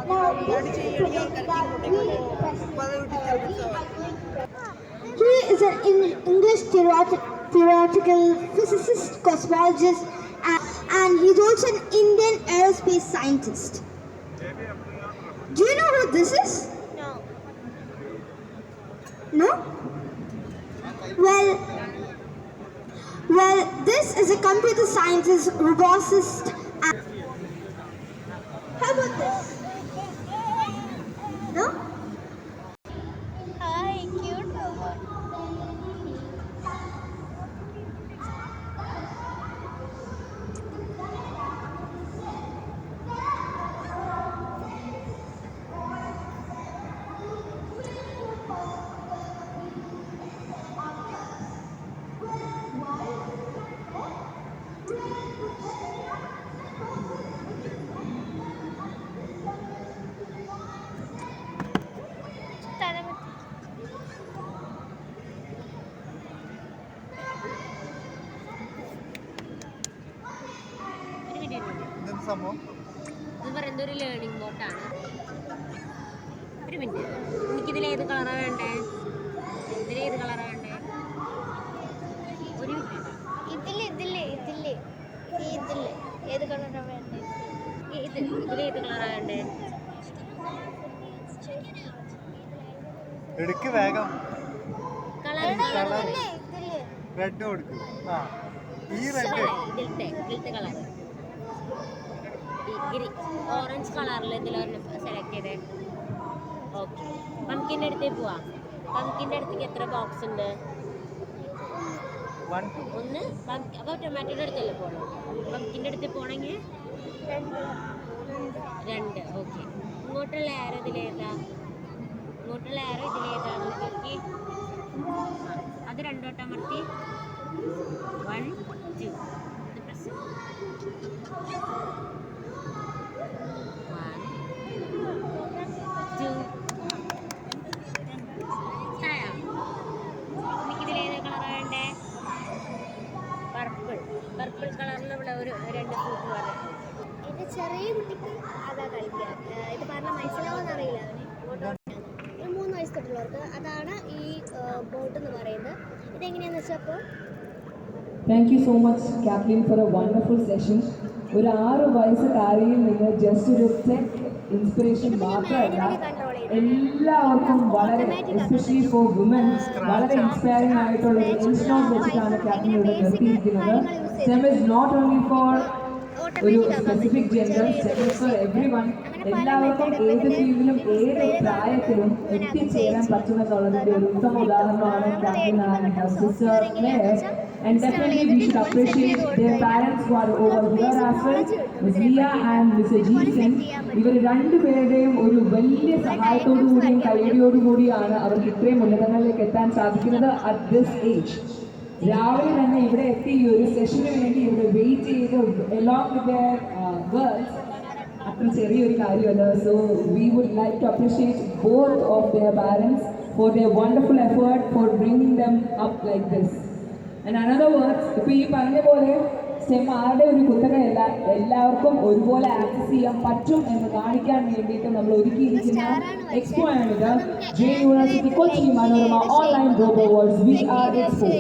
Now, this is project that he is an English theoretical physicist, cosmologist, and he's also an Indian aerospace scientist. Do you know who this is? No. No? Well, this is a computer scientist, roboticist. How about this? No? Hi, cute robot. ഇത് പറയുന്നത് ഒരു learning ബോട്ടാണ്. ഒരു minute, എനിക്കിതിൽ ഏത് കളറാണ് വേണ്ടേ? ഇതിലേത് കളറാണ് വേണ്ടേ? ഒരു ഏത് കളറാണ് വേണ്ടേ? ഇതിലേത് കളറാണ് വേണ്ടേ? എടുക്ക് വേഗം. കളർ റെഡ് കൊടുക്കും. ഈ റെഡ് ഇതിലത്തെ കളർ ഓറഞ്ച് കളറിൽ ഇതിലൊരെണ്ണം സെലക്ട് ചെയ്തേ. ഓക്കെ, പംകിൻ്റെ അടുത്തേക്ക് പോവാം. പംകിൻ്റെ അടുത്തേക്ക് എത്ര ബോക്സ് ഉണ്ട്? ഒന്ന്. അപ്പോൾ ടൊമാറ്റോയുടെ അടുത്തല്ലേ പോകണം? പംകിൻ്റെ അടുത്ത് പോകണമെങ്കിൽ 2. ഓക്കെ, ഇങ്ങോട്ടുള്ള ആരോ ഇതിലേതാ? ഇങ്ങോട്ടുള്ള ആരോ ഇതിലേതാണ്? നോക്കി, അത് 2 വട്ടം അമർത്തി. 1 2 ഇത് പ്രസ്. 1 2 എനിക്കിതിലേത് കളറാണ് വേണ്ടേ? പർപ്പിൾ കളറിലുള്ള ഒരു 2 ഫ്രൂട്ട് പറയാം. ഇത് ചെറിയ കുട്ടിക്ക് അതാ കളിക്കുക. ഇത് പറഞ്ഞാൽ മനസ്സിലാവുമെന്ന് അറിയില്ല അവന്. 3 വയസ്സ് തൊട്ടുള്ളവർക്ക് അതാണ് ഈ ബോട്ട് എന്ന് പറയുന്നത്. ഇതെങ്ങനെയാണെന്ന് വെച്ചപ്പോൾ Thank you so much, Kathleen, for a wonderful session. ഒരു 6 വയസ്സുകാരിയിൽ നിന്ന് ജസ്റ്റ് ഒരു ടെക് ഇൻസ്പിറേഷൻ മാത്രമല്ല, എല്ലാവർക്കും വളരെ, എസ്പെഷ്യലി ഫോർ വുമൻ, വളരെ ഇൻസ്പയറിംഗ് ആയിട്ടുള്ള ഒരു ഇൻസ്റ്റിറ്റ്യൂട്ട് വെച്ചിട്ടാണ് കാത്ലീൻ ഇവിടെ നിർത്തിയിരിക്കുന്നത്. STEM is not only for ഒരു specific gender, STEM is for everyone. എല്ലാവർക്കും ഏത് ഫീൽഡിലും ഏത് പ്രായത്തിലും എത്തിച്ചേരാൻ പറ്റുമെന്നുള്ളതിൻ്റെ ഒരു ഉത്തമ ഉദാഹരണമാണ് Kathleen and her sister Claire. And definitely we should appreciate their parents who are over here as well, Ms. Leah and Mr. Jason. ഇവർ രണ്ടുപേരുടെയും ഒരു വലിയ സഹായത്തോടു കൂടിയും കൈയടിയോടു കൂടിയാണ് അവർക്ക് ഇത്രയും ഉന്നതങ്ങളിലേക്ക് എത്താൻ സാധിക്കുന്നത് അറ്റ് ദിസ് ഏജ്. രാവിലെ തന്നെ ഇവിടെ എത്തി ഈ ഒരു സെഷന് വേണ്ടി ഇവിടെ വെയിറ്റ് ചെയ്ത് along with their girls അത്ര ചെറിയൊരു കാര്യമല്ല. So we would like to appreciate both of their parents for their wonderful effort for bringing them up like this. And another words, ഇപ്പോൾ ഈ പറഞ്ഞ പോലെ STEM ആരുടെ ഒരു കുത്തകയല്ല, എല്ലാവർക്കും ഒരുപോലെ ആക്സസ് ചെയ്യാൻ പറ്റും എന്ന് കാണിക്കാൻ വേണ്ടിയിട്ട് നമ്മൾ ഒരുക്കിയിരിക്കുന്ന എക്സ്പോ ആണിത്. J university Kochi Manorama online global worlds VR expo.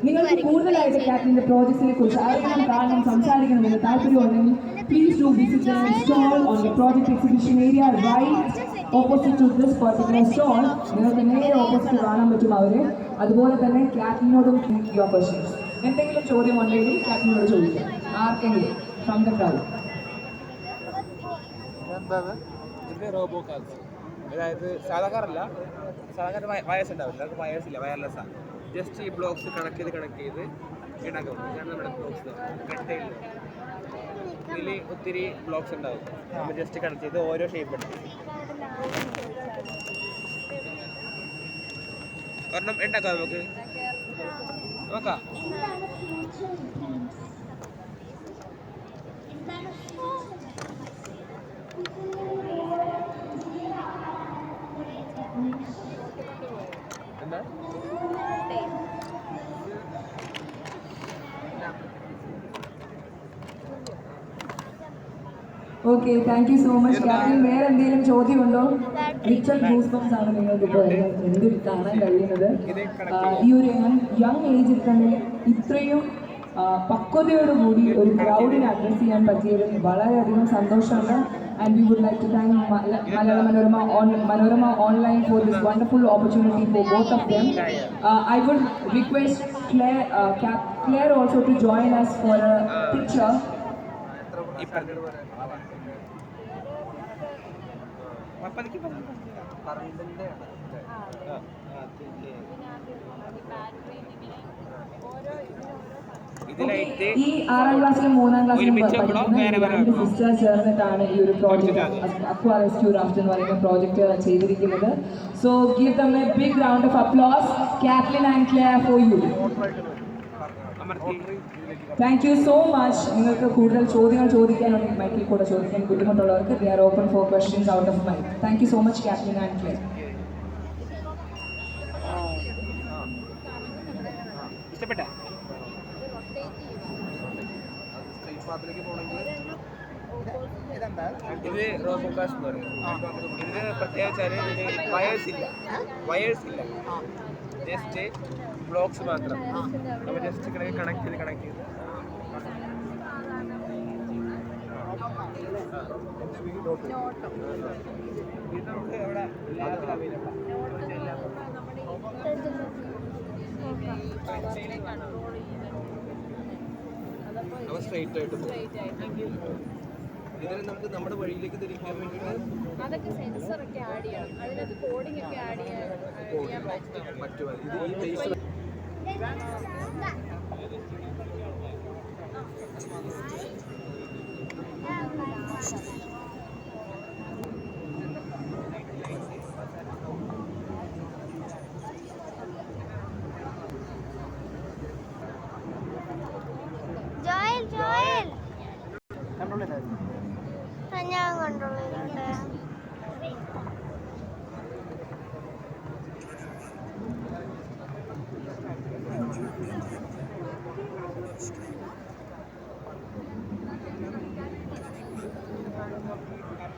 നിങ്ങൾക്ക് കൂടുതലായിട്ട് കാത്ലീൻ്റെ പ്രോജക്ട്സിനെ കുറിച്ച് അറിയണം, കാണണം, സംസാരിക്കണമെന്ന് താല്പര്യമുണ്ടെങ്കിൽ please do visit the stall on the project exhibition area right opposite to this particular stall. നിങ്ങൾക്ക് നേരെ ഓപ്പോസിറ്റ് കാണാൻ പറ്റും അവരെ. അതുപോലെ തന്നെ കാത്ലീനോടും യുവർ ക്വസ്റ്റ്യൻസ്, എന്തെങ്കിലും ചോദ്യം ഉണ്ടെങ്കിൽ കാത്ലീനോട് ചോദിക്കാം, ആർക്കെങ്കിലും ഫ്രം ദ ക്രൗഡ്. ഇത് റോബോ കാർസ്, അതായത് സാധാരണ വയസ്സ് ഉണ്ടാവില്ല, വയസ്സില്ല, വയർലെസ്സാണ്. ജസ്റ്റ് ഈ ബ്ലോക്സ് കണക്ട് ചെയ്ത് ഉണ്ടാക്കും. ഇതാണ് നമ്മുടെ ബ്ലോക്സ്. ഇതിൽ ഒത്തിരി ബ്ലോക്സ് ഉണ്ടാവും. നമ്മൾ ജസ്റ്റ് കണക്ട് ചെയ്ത് ഓരോ ഷേപ്പ് എടുക്കും. ഒരെണ്ണം ഉണ്ടാക്കാം, നമുക്ക് നോക്കാം. എന്താ okay, thank you so much captain. വേറെ എന്തെങ്കിലും ചോദ്യമുണ്ടോ? റിച്ചർഡ് ഗൂസ്ബംസ് ആണ് നിങ്ങൾക്ക് ഇപ്പോൾ എന്തിൽ കാണാൻ കഴിയുന്നത്. ഈ ഒരു യങ് ഏജിൽ തന്നെ ഇത്രയും പക്വതയോടുകൂടി ഒരു ക്രൗഡിനെ അഡ്രസ് ചെയ്യാൻ പറ്റിയതിൽ വളരെയധികം സന്തോഷമുണ്ട്. And we would like to thank Manorama Online for this wonderful opportunity for both of them. I would request Claire also to join us for a picture. ഈ 6ാം ക്ലാസ്സിലും 3ാം ക്ലാസ്സിലും പഠിക്കുന്ന സിസ്റ്റർ ചേർന്നിട്ടാണ് ഈ ഒരു പ്രോജക്റ്റ് അക്വാ റെസ്ക്യൂ റാഫ്റ്റ് എന്ന് പറയുന്ന project ചെയ്തിരിക്കുന്നത്. So give them a big round of applause Kathleen and Claire for you. Thank you so much. നിങ്ങൾക്ക് കൂടുതൽ ചോദ്യങ്ങൾ ചോദിക്കാനുണ്ടെങ്കിൽ മൈക്കിൽ കൂടെ ചോദിക്കാൻ ബുദ്ധിമുട്ടുള്ളവർക്ക് they are open for questions out of mic. Thank you so much Kathleen and Claire. ഇഷ്ടപ്പെട്ട ഇത് റോബോകാസ്റ്റ് എന്ന് പറയും. ഇതിന് പ്രത്യേകിച്ചാൽ ഇതിന് വയേഴ്സ് ഇല്ല, ജസ്റ്റ് ബ്ലോക്സ് മാത്രം. നമ്മൾ ജസ്റ്റ് കണക്ട് ചെയ്ത് ഇത് നമുക്ക് അവിടെ ലാബിൽ അവൈലബിൾ. സ്ട്രൈറ്റ് ആയിട്ട് ഇതിന് നമുക്ക് നമ്മുടെ വഴിയിലേക്ക് തിരിക്കാൻ വേണ്ടിയിട്ട് അതൊക്കെ സെൻസറൊക്കെ ആഡ് ചെയ്യണം, അതിനകത്ത് കോഡിംഗ് ഒക്കെ ആഡ് ചെയ്യാൻ പറ്റും. ഇത് ഈ ബേസ് ഞാൻ കൺട്രോൾ ചെയ്തോട്ടെ.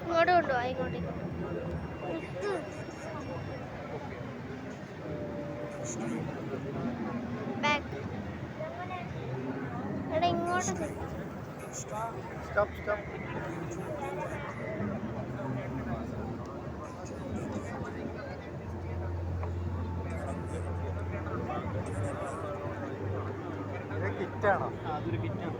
ഇങ്ങോട്ട് കൊണ്ടുപോവാ, ഇങ്ങോട്ട് ബാക്ക്. എടാ ഇങ്ങോട്ട് സ്റ്റോപ്പ് കിറ്റാണോ? അതൊരു കിറ്റാണ്.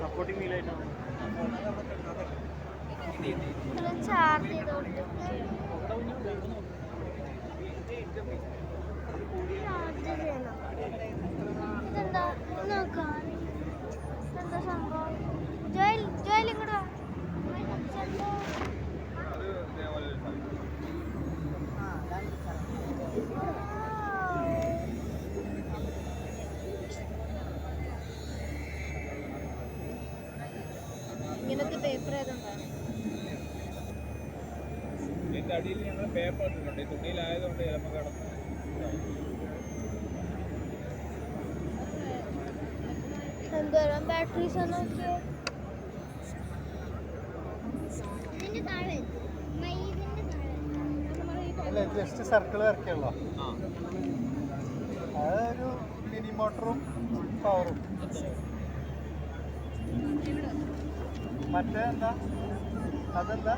Supporting വീലായിട്ടാണ് charge ചെയ്തോട്ട്. ഇതെന്താ നോക്കാം, ഇതെന്താ സംഭവം? ജോയൽ ഇങ്ങോട്ട് വാ. ഇങ്ങനത്തെ പേപ്പർ ഏതുണ്ടാണ്? ഇതിൻ്റെ അടിയിൽ ഞങ്ങൾ പേപ്പർ ഇട്ടിട്ടുണ്ട്. തുണിയിലായതുകൊണ്ട് ചിലപ്പോൾ കിടന്നു. എന്തോരം ബാറ്ററീസ് നോക്കിയോ? അല്ല, ജസ്റ്റ് സർക്കിൾ വരയ്ക്കുള്ളൂ. അതൊരു മിനി മോട്ടറും പവറും. മറ്റേ എന്താ അതെന്താ?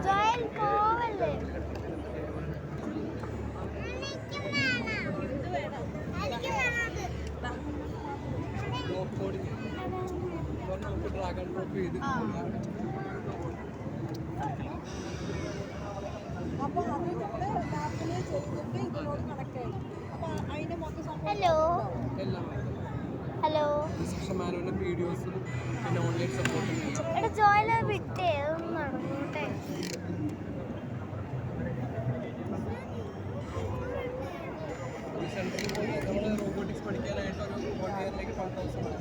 ജോയൽ പോവല്ലേ? ഡ്രാഗൺ ഡ്രോപ്പ് ചെയ്ത് ഹലോ ഹലോ വീഡിയോസും പിന്നെ ഓൺലൈൻ സപ്പോർട്ടും. എടാ ജോയില വിട്ടേ അതൊന്നും നടന്നോട്ടെ. റോബോട്ടിക്സ് പഠിക്കാനായിട്ട് ഒരു 1 ഇയറിലേക്ക് 10,000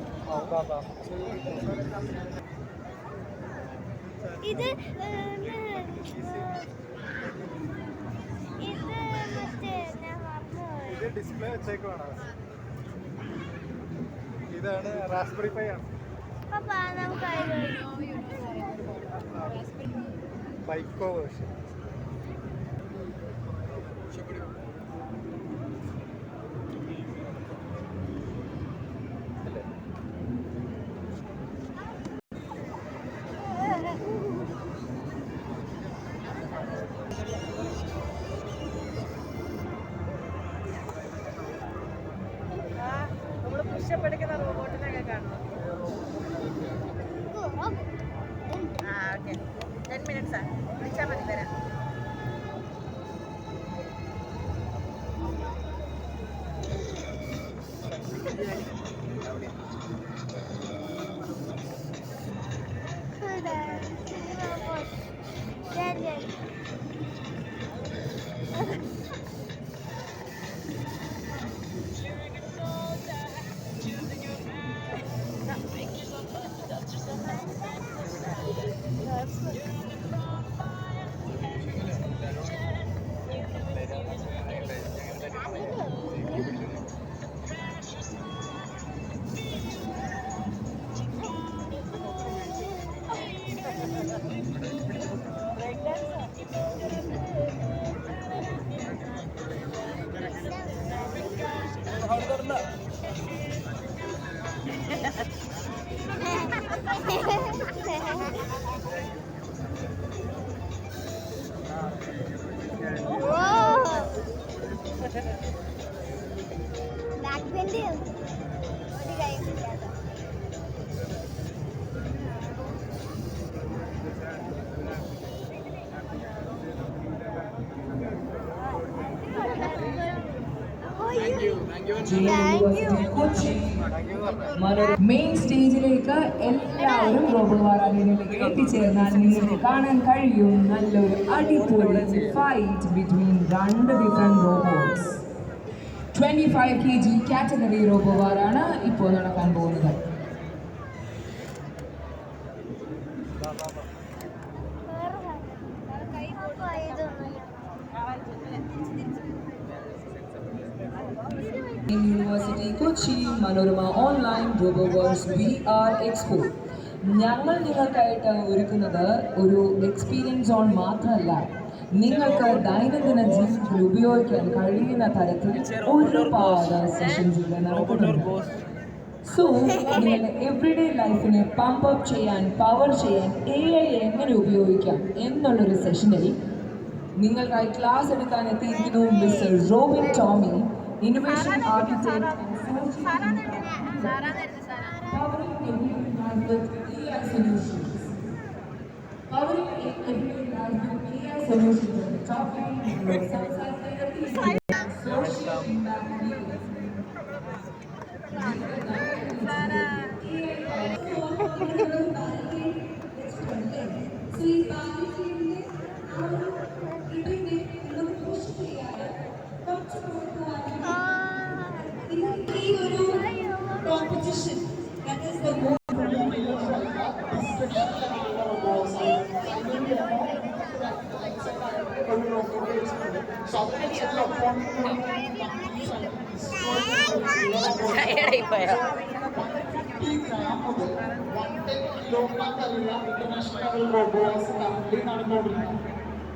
ഇത് മറ്റേ ഞാൻ മറന്നുപോയി. ഇത് ഡിസ്പ്ലേ വെച്ചേക്കുവാണ്. ഇതാണ് റാസ്ബെറി പൈ ആണ്. പപ്പാ നമുക്ക് ബൈക്കോ വേർഷൻ. നമ്മൾ പുഷപ്പെടുക്കുന്ന റോബോട്ടിനൊക്കെ കാണണം. ആ ഓക്കെ 10 മിനിറ്റ്സാ വിളിച്ചാൽ മതി തരാം. ബാക്ക് ബെൻഡ് ഒരു കഴിവില്ലാതെ. മെയിൻ സ്റ്റേജിലേക്ക് എല്ലാവരും റോബോവാറാലിലേക്ക് എത്തിച്ചേർന്നാൽ നിങ്ങൾക്ക് കാണാൻ കഴിയും നല്ലൊരു അടിപൊളി fight between 2 different robots. 25 kg category റോബോവാറാണ് ഇപ്പോൾ നടക്കാൻ പോകുന്നത്. University Kochi Manorama online Roboverse VR expo. ഞങ്ങൾ നിങ്ങൾക്കായിട്ട് ഒരുക്കുന്നത് ഒരു എക്സ്പീരിയൻസ് സോൺ മാത്രമല്ല, നിങ്ങൾക്ക് ദൈനംദിന ജീവിതത്തിൽ ഉപയോഗിക്കാൻ കഴിയുന്ന തരത്തിൽ ഒരുപാട് സെഷൻസ് ഇവിടെ നടക്കുന്നുണ്ട്. സോ നിങ്ങളുടെ എവറിഡേ ലൈഫിനെ പമ്പ് അപ്പ് ചെയ്യാൻ, പവർ ചെയ്യാൻ AI എങ്ങനെ ഉപയോഗിക്കാം എന്നുള്ളൊരു സെഷനിൽ നിങ്ങൾക്കായി ക്ലാസ് എടുക്കാൻ എത്തിയിരിക്കുന്നു mister Robin Tomy, innovation architect powering everyday life with AI solutions at the top end, social impact. Competition that is the most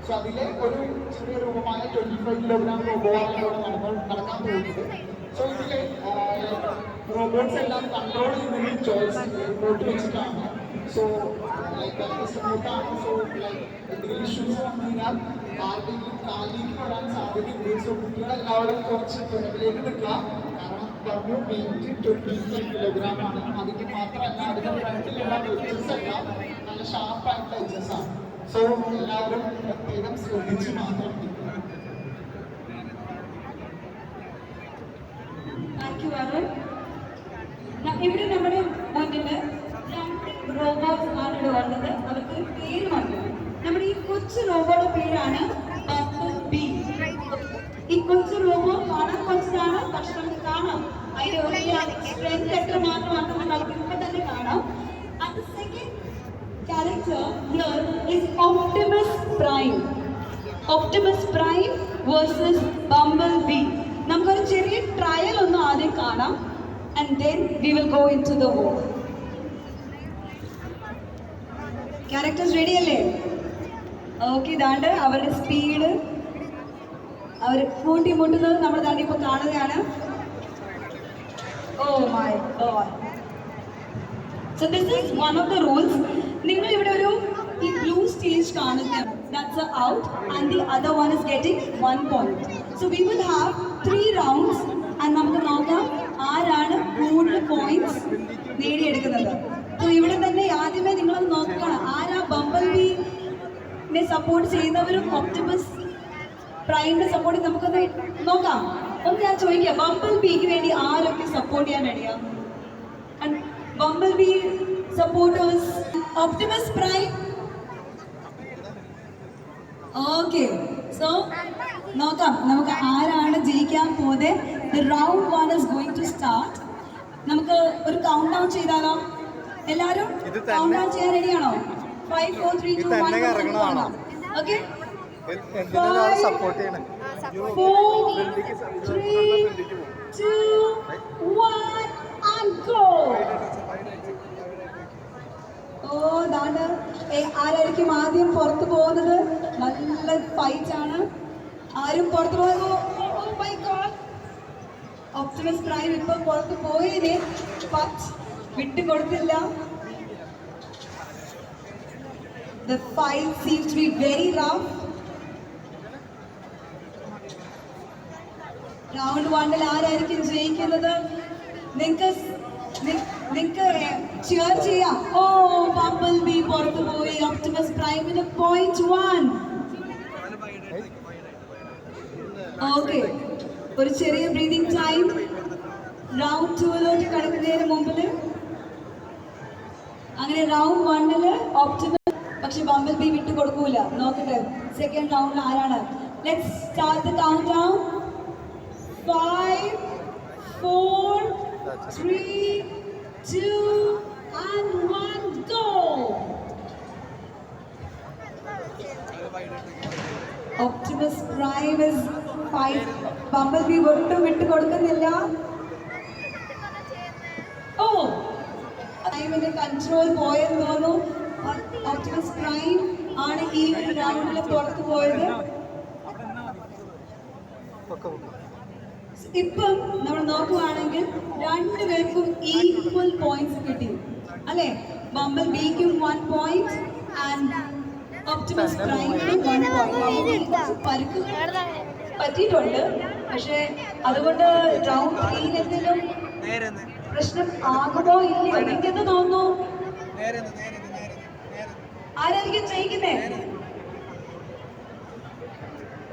so അതിലെ ഒരു ചെറിയ രൂപമായ 25 കിലോഗ്രാം റോബോട്ടാണ് നടക്കാൻ പോകുന്നത്. സോ ഇതിലെ റോബോട്ട്സ് എല്ലാം കൺട്രോൾ ചെയ്യുന്നത് ചോയ്സ് റിമോട്ട് വെച്ചിട്ടാണ്. സോ ലൈക്ക് സ്മൂത്താണ്. സോ ലൈക്ക് എന്തെങ്കിലും ഇഷ്യൂസ് വന്നു കഴിഞ്ഞാൽ ആരുടെയും കാലിലേക്ക് വരാൻ സാധ്യതയുണ്ട്. സോ കുട്ടികളെല്ലാവരും കുറച്ച് പുറകിലേക്ക് നിൽക്കുക. കാരണം പറഞ്ഞു വെയിറ്റ് 25 കിലോഗ്രാം ആണ്. അതിന് മാത്രമല്ല അതിൻ്റെ ഫ്രണ്ടിലുള്ള എഡ്ജസ് എല്ലാം നല്ല ഷാർപ്പായിട്ടുള്ള എഡ്ജസ് ആണ്. സോ എല്ലാവരും പ്രത്യേകം ശ്രദ്ധിച്ച് മാത്രം നിൽക്കുക. Thank you Arun. ഇവിടെ നമ്മുടെ മുന്നിൽ 2 റോബോട്ട്സ് ആണ് ഇവിടെ വന്നത്. അവർക്ക് പേര് വന്നു. നമ്മുടെ ഈ കൊച്ചു റോബോയുടെ പേരാണ് ബംബിൾ ബീ. ഈ കൊച്ചു റോബോ കാണാൻ കൊച്ചതാണ്, പക്ഷെ നമുക്ക് കാണാം അതിന്റെ ഒരു സ്ട്രെങ്ത് എത്രമാത്രമാണെന്ന് നമുക്ക് ഇപ്പൊ തന്നെ കാണാം. And the second character here is Optimus Prime. Optimus Prime versus Bumblebee. നമുക്കൊരു ചെറിയ ട്രയൽ ഒന്ന് ആദ്യം കാണാം. And then we will go into the war. Characters ready അല്ലേ? ഓക്കെ, ഇതാണ്ട് അവരുടെ സ്പീഡ്, അവർ കൂട്ടിമുട്ടുന്നത് നമ്മൾ താണ്ടി ഇപ്പോൾ കാണുകയാണ്. Oh my God. So this is one of the rules. നിങ്ങൾ ഇവിടെ ഒരു ഈ ബ്ലൂ സ്റ്റേജ് കാണുക, that's a out and the other one is getting 1 point. So we will have 3 rounds and നമുക്ക് നോക്കാം ആരാണ് കൂടുതൽ പോയിന്റ്സ് നേടിയെടുക്കുന്നത്. So ഇവിടെ തന്നെ ആദ്യമേ നിങ്ങളൊന്ന് നോക്കണം ആരാ ബംബിൾബീനെ സപ്പോർട്ട് ചെയ്യുന്നവരും ഒപ്റ്റിമസ് പ്രൈമിനെ സപ്പോർട്ട് നമുക്കൊന്ന് നോക്കാം. ഒന്ന് ഞാൻ ചോദിക്കാം, ബംബിൾബീക്ക് വേണ്ടി ആരൊക്കെ സപ്പോർട്ട് ചെയ്യാൻ റെഡിയാ? Bumblebee supporters, Optimus Prime. Okay, so നോക്കാം നമുക്ക് ആരാണ് ജയിക്കാൻ പോകുന്നത്. The round 1 is going to start. നമുക്ക് ഒരു കൗണ്ട് ഡൗൺ ചെയ്താലോ? എല്ലാവരും കൗണ്ട് ഡൗൺ ചെയ്യാൻ റെഡിയാണോ? 5 4 3 2 1. Okay, 5 4 3 2 1 and go. ഓ ദാണ്ട് ആരായിരിക്കും ആദ്യം പുറത്തു പോകുന്നത്? നല്ല ഫൈറ്റ് ആണ്. ആരും പുറത്തു പോകുന്നു. Oh my God, Optimus Prime ഇപ്പൊ പുറത്തു പോയതിന് ബട്ട് വിട്ടുകൊടുത്തില്ല. The fight seems to be very rough. റൗണ്ട് 1 ആരായിരിക്കും ജയിക്കുന്നത്? നിങ്ങൾക്ക് ചിയർ ചെയ്യാം. ഓ ബംബിൾബീ പുറത്തു പോയി. ഒപ്റ്റിമസ് പ്രൈമിന് പോയിന്റ് 1. ഓക്കെ, ഒരു ചെറിയ ബ്രീതിങ് ടൈം റൗണ്ട് 2 കടക്കുന്നതിന് മുമ്പിൽ. അങ്ങനെ റൗണ്ട് 1 ഒപ്റ്റിമസ്, പക്ഷെ ബംബിൾബീ വിട്ടു കൊടുക്കൂല. നോക്കട്ടെ സെക്കൻഡ് റൗണ്ടിൽ ആരാണ്. Let's start the count down. 5 4 3 2 and 1 go. Optimus Prime is 5. Bumblebee ഒട്ടും വിട്ടു കൊടുക്കുന്നില്ല. ഓ ടൈമിന്റെ കൺട്രോൾ പോയെന്ന് തോന്നുന്നു. ഒപ്റ്റിമസ് പ്രൈം ആണ് ഈ ഒരു റൗണ്ടിൽ പുറത്തു പോയത്. ഇപ്പം നമ്മൾ നോക്കുവാണെങ്കിൽ രണ്ടുപേർക്കും ഈക്വൽ പോയിന്റ്സ് കിട്ടി അല്ലേ? ബംബിൾബീക്കും 1 പോയിന്റ് ആൻഡ് ഒപ്റ്റിമസ് പ്രൈമിനും 1 പോയിന്റ്. പരുക്കുകൾ പറ്റിയിട്ടുണ്ട്, പക്ഷെ അതുകൊണ്ട് റൗണ്ട് 3 എന്തെങ്കിലും പ്രശ്നം ആകുമോ ഇല്ലയോ? എനിക്കെന്ന് തോന്നുന്നു ആരായിരിക്കും ജയിക്കുന്നേ?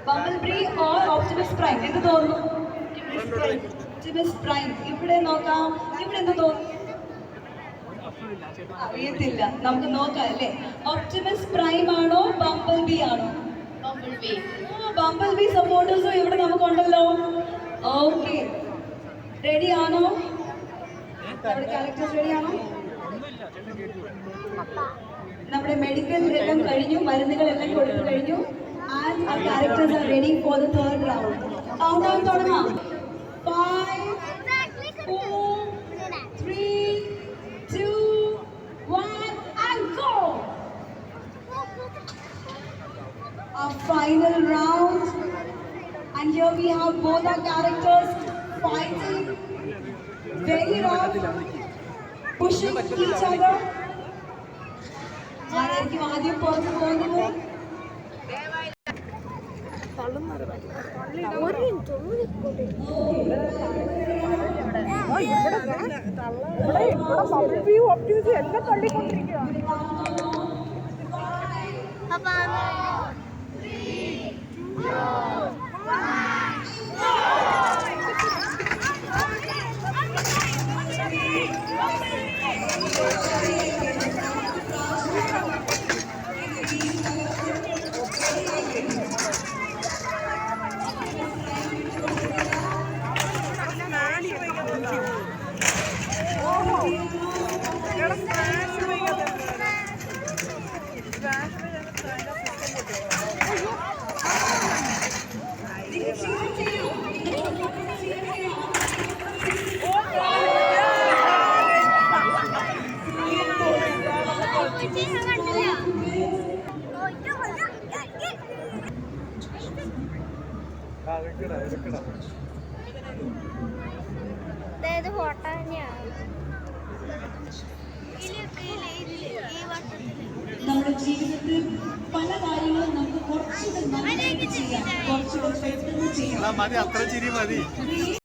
ബംബിൾബീ ഓർ ഒപ്റ്റിമസ് പ്രൈം എന്ന് തോന്നുന്നു? ഒപ്റ്റിമസ് പ്രൈം. ഇവിടെ നോക്കാം, ഇവിടെ എന്ത് തോന്നുന്നു? അറിയത്തില്ല, നമുക്ക് നോക്കാം അല്ലേ. ഒപ്റ്റിമസ് പ്രൈം ആണോ ബംബിൾബീ ആണോ? ബംബിൾബീ സപ്പോർട്ടേഴ്സും ഇവിടെ നമുക്കുണ്ടല്ലോ. ഓക്കെ, റെഡി ആണോ? നമ്മുടെ ക്യാരക്ടേഴ്സ് റെഡി ആണോ? നമ്മുടെ മെഡിക്കൽ എല്ലാം കഴിഞ്ഞു, മരുന്നുകളെല്ലാം കൊടുത്തു കഴിഞ്ഞു. And our characters are ready for the 3rd round. Countdown തുടങ്ങാം. 5 4 3 2 1 and go. Our final round, and here we have both our characters fighting very rough, pushing each other. ആരായിരിക്കും ആദ്യം പുറത്തു പോകുന്നത്? ഇത് ഫോട്ടോ തന്നെയാണ് നമ്മുടെ ജീവിതത്തിൽ പല കാര്യങ്ങളും നമുക്ക് കുറച്ചുകൂടെ നന്നായിട്ട് ചെയ്യാം, കുറച്ചുകൂടെ പെട്ടെന്ന് ചെയ്യാം. മതി, അത്ര ചിരി മതി.